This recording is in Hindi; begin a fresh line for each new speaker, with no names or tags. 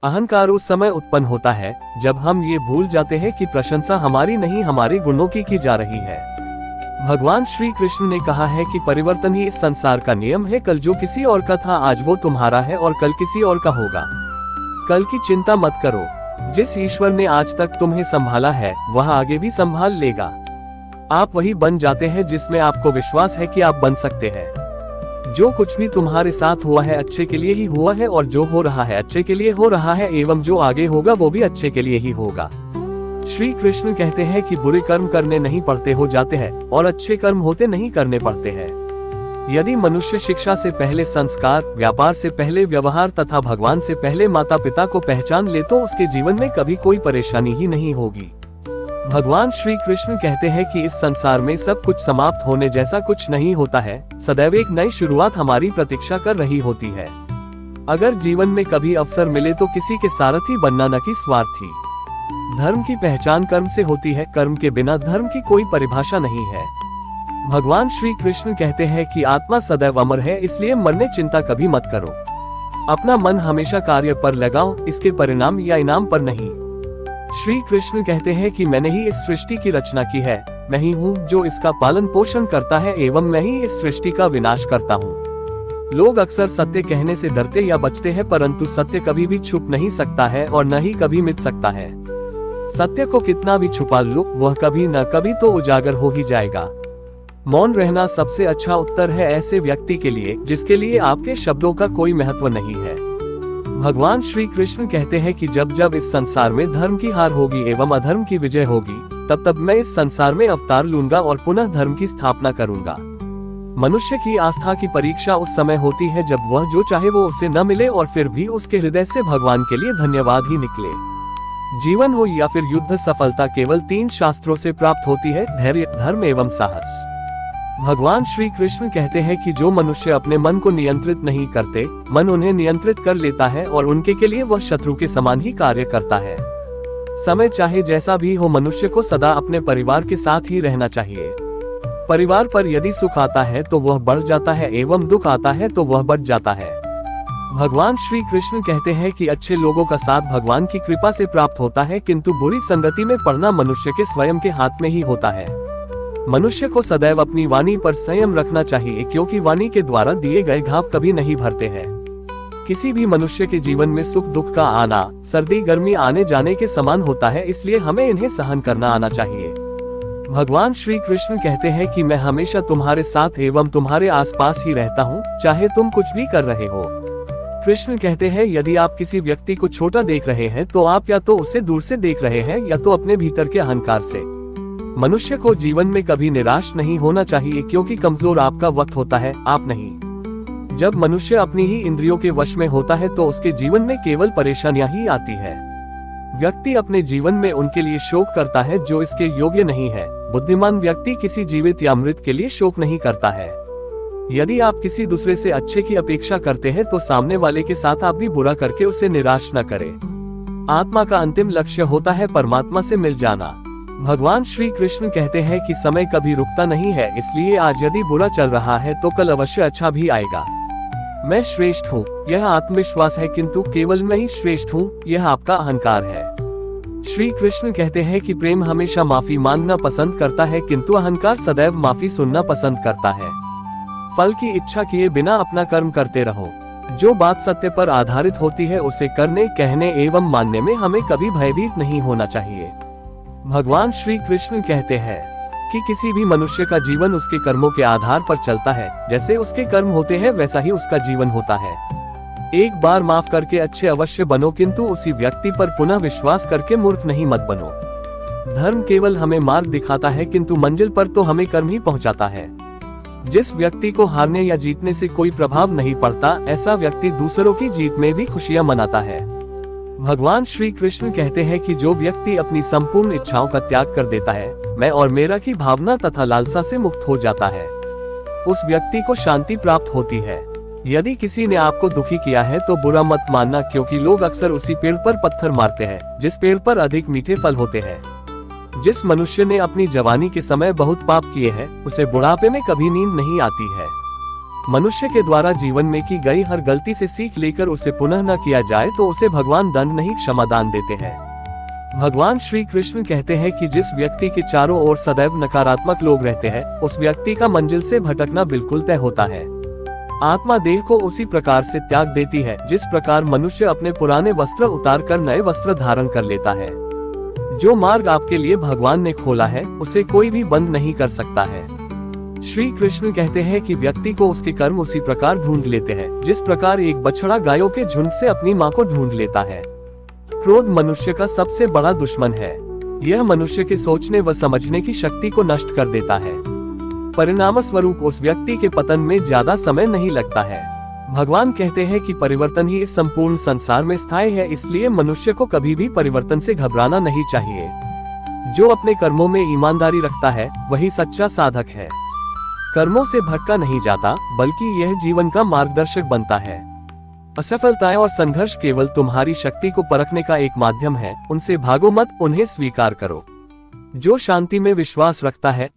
अहंकार उस समय उत्पन्न होता है जब हम ये भूल जाते हैं कि प्रशंसा हमारी नहीं हमारे गुणों की जा रही है। भगवान श्री कृष्ण ने कहा है कि परिवर्तन ही इस संसार का नियम है। कल जो किसी और का था आज वो तुम्हारा है और कल किसी और का होगा। कल की चिंता मत करो। जिस ईश्वर ने आज तक तुम्हें संभाला है वह आगे भी संभाल लेगा। आप वही बन जाते हैं जिसमें आपको विश्वास है कि आप बन सकते हैं। जो कुछ भी तुम्हारे साथ हुआ है अच्छे के लिए ही हुआ है और जो हो रहा है अच्छे के लिए हो रहा है एवं जो आगे होगा वो भी अच्छे के लिए ही होगा। श्री कृष्ण कहते हैं कि बुरे कर्म करने नहीं पड़ते हो जाते हैं और अच्छे कर्म होते नहीं करने पड़ते हैं। यदि मनुष्य शिक्षा से पहले संस्कार, व्यापार से पहले व्यवहार तथा भगवान से पहले माता पिता को पहचान ले तो उसके जीवन में कभी कोई परेशानी ही नहीं होगी। भगवान श्री कृष्ण कहते हैं कि इस संसार में सब कुछ समाप्त होने जैसा कुछ नहीं होता है। सदैव एक नई शुरुआत हमारी प्रतीक्षा कर रही होती है। अगर जीवन में कभी अवसर मिले तो किसी के सारथी बनना न कि स्वार्थी। धर्म की पहचान कर्म से होती है। कर्म के बिना धर्म की कोई परिभाषा नहीं है। भगवान श्री कृष्ण कहते हैं कि आत्मा सदैव अमर है, इसलिए मरने चिंता कभी मत करो। अपना मन हमेशा कार्य पर लगाओ, इसके परिणाम या इनाम पर नहीं। श्री कृष्ण कहते हैं कि मैंने ही इस सृष्टि की रचना की है। मैं ही हूँ जो इसका पालन पोषण करता है एवं मैं ही इस सृष्टि का विनाश करता हूँ। लोग अक्सर सत्य कहने से डरते या बचते हैं, परंतु सत्य कभी भी छुप नहीं सकता है और न ही कभी मिट सकता है। सत्य को कितना भी छुपा लो वह कभी न कभी तो उजागर हो ही जाएगा। मौन रहना सबसे अच्छा उत्तर है ऐसे व्यक्ति के लिए जिसके लिए आपके शब्दों का कोई महत्व नहीं है। भगवान श्री कृष्ण कहते हैं कि जब जब इस संसार में धर्म की हार होगी एवं अधर्म की विजय होगी तब तब मैं इस संसार में अवतार लूंगा और पुनः धर्म की स्थापना करूंगा। मनुष्य की आस्था की परीक्षा उस समय होती है जब वह जो चाहे वो उसे न मिले और फिर भी उसके हृदय से भगवान के लिए धन्यवाद ही निकले। जीवन हो या फिर युद्ध, सफलता केवल 3 शास्त्रों से प्राप्त होती है, धैर्य, धर्म एवं साहस। भगवान श्री कृष्ण कहते हैं कि जो मनुष्य अपने मन को नियंत्रित नहीं करते, मन उन्हें नियंत्रित कर लेता है और उनके के लिए वह शत्रु के समान ही कार्य करता है। समय चाहे जैसा भी हो, मनुष्य को सदा अपने परिवार के साथ ही रहना चाहिए। परिवार पर यदि सुख आता है तो वह बढ़ जाता है एवं दुख आता है तो वह बढ़ जाता है। भगवान श्री कृष्ण कहते हैं कि अच्छे लोगों का साथ भगवान की कृपा से प्राप्त होता है, किंतु बुरी संगति में पड़ना मनुष्य के स्वयं के हाथ में ही होता है। मनुष्य को सदैव अपनी वाणी पर संयम रखना चाहिए, क्योंकि वाणी के द्वारा दिए गए घाव कभी नहीं भरते हैं। किसी भी मनुष्य के जीवन में सुख दुख का आना सर्दी गर्मी आने जाने के समान होता है, इसलिए हमें इन्हें सहन करना आना चाहिए। भगवान श्री कृष्ण कहते हैं कि मैं हमेशा तुम्हारे साथ एवं तुम्हारे आसपास ही रहता हूँ, चाहे तुम कुछ भी कर रहे हो। कृष्ण कहते हैं यदि आप किसी व्यक्ति को छोटा देख रहे हैं तो आप या तो उसे दूर से देख रहे हैं या तो अपने भीतर के अहंकार से। मनुष्य को जीवन में कभी निराश नहीं होना चाहिए, क्योंकि कमजोर आपका वक्त होता है, आप नहीं। जब मनुष्य अपनी ही इंद्रियों के वश में होता है तो उसके जीवन में केवल परेशानियां ही आती है। व्यक्ति अपने जीवन में उनके लिए शोक करता है जो इसके योग्य नहीं है। बुद्धिमान व्यक्ति किसी जीवित या मृत के लिए शोक नहीं करता है। यदि आप किसी दूसरे से अच्छे की अपेक्षा करते हैं तो सामने वाले के साथ आप भी बुरा करके उसे निराश न करें। आत्मा का अंतिम लक्ष्य होता है परमात्मा से मिल जाना। भगवान श्री कृष्ण कहते हैं कि समय कभी रुकता नहीं है, इसलिए आज यदि बुरा चल रहा है तो कल अवश्य अच्छा भी आएगा। मैं श्रेष्ठ हूँ, यह आत्मविश्वास है, किंतु केवल मैं ही श्रेष्ठ हूँ, यह आपका अहंकार है। श्री कृष्ण कहते हैं कि प्रेम हमेशा माफी मांगना पसंद करता है, किंतु अहंकार सदैव माफी सुनना पसंद करता है। फल की इच्छा किए बिना अपना कर्म करते रहो। जो बात सत्य पर आधारित होती है उसे करने, कहने एवं मानने में हमें कभी भयभीत नहीं होना चाहिए। भगवान श्री कृष्ण कहते हैं कि किसी भी मनुष्य का जीवन उसके कर्मों के आधार पर चलता है। जैसे उसके कर्म होते हैं वैसा ही उसका जीवन होता है। एक बार माफ करके अच्छे अवश्य बनो, किंतु उसी व्यक्ति पर पुनः विश्वास करके मूर्ख नहीं मत बनो। धर्म केवल हमें मार्ग दिखाता है, किंतु मंजिल पर तो हमें कर्म ही पहुंचाता है। जिस व्यक्ति को हारने या जीतने से कोई प्रभाव नहीं पड़ता, ऐसा व्यक्ति दूसरों की जीत में भी खुशियां मनाता है। भगवान श्री कृष्ण कहते हैं कि जो व्यक्ति अपनी संपूर्ण इच्छाओं का त्याग कर देता है, मैं और मेरा की भावना तथा लालसा से मुक्त हो जाता है, उस व्यक्ति को शांति प्राप्त होती है। यदि किसी ने आपको दुखी किया है तो बुरा मत मानना, क्योंकि लोग अक्सर उसी पेड़ पर पत्थर मारते हैं जिस पेड़ पर अधिक मीठे फल होते हैं। जिस मनुष्य ने अपनी जवानी के समय बहुत पाप किए हैं, उसे बुढ़ापे में कभी नींद नहीं आती है। मनुष्य के द्वारा जीवन में की गई हर गलती से सीख लेकर उसे पुनः न किया जाए तो उसे भगवान दंड नहीं क्षमादान देते हैं। भगवान श्री कृष्ण कहते हैं कि जिस व्यक्ति के चारों ओर सदैव नकारात्मक लोग रहते हैं, उस व्यक्ति का मंजिल से भटकना बिल्कुल तय होता है। आत्मा देह को उसी प्रकार से त्याग देती है जिस प्रकार मनुष्य अपने पुराने वस्त्र उतार कर नए वस्त्र धारण कर लेता है। जो मार्ग आपके लिए भगवान ने खोला है, उसे कोई भी बंद नहीं कर सकता है। श्री कृष्ण कहते हैं कि व्यक्ति को उसके कर्म उसी प्रकार ढूंढ लेते हैं जिस प्रकार एक बछड़ा गायों के झुंड से अपनी मां को ढूंढ लेता है। क्रोध मनुष्य का सबसे बड़ा दुश्मन है। यह मनुष्य के सोचने व समझने की शक्ति को नष्ट कर देता है। परिणाम स्वरूप उस व्यक्ति के पतन में ज्यादा समय नहीं लगता है। भगवान कहते हैं कि परिवर्तन ही इस संपूर्ण संसार में स्थायी है, इसलिए मनुष्य को कभी भी परिवर्तन से घबराना नहीं चाहिए। जो अपने कर्मों में ईमानदारी रखता है वही सच्चा साधक है। कर्मों से भटका नहीं जाता, बल्कि यह जीवन का मार्गदर्शक बनता है। असफलताएं और संघर्ष केवल तुम्हारी शक्ति को परखने का एक माध्यम है। उनसे भागो मत, उन्हें स्वीकार करो। जो शांति में विश्वास रखता है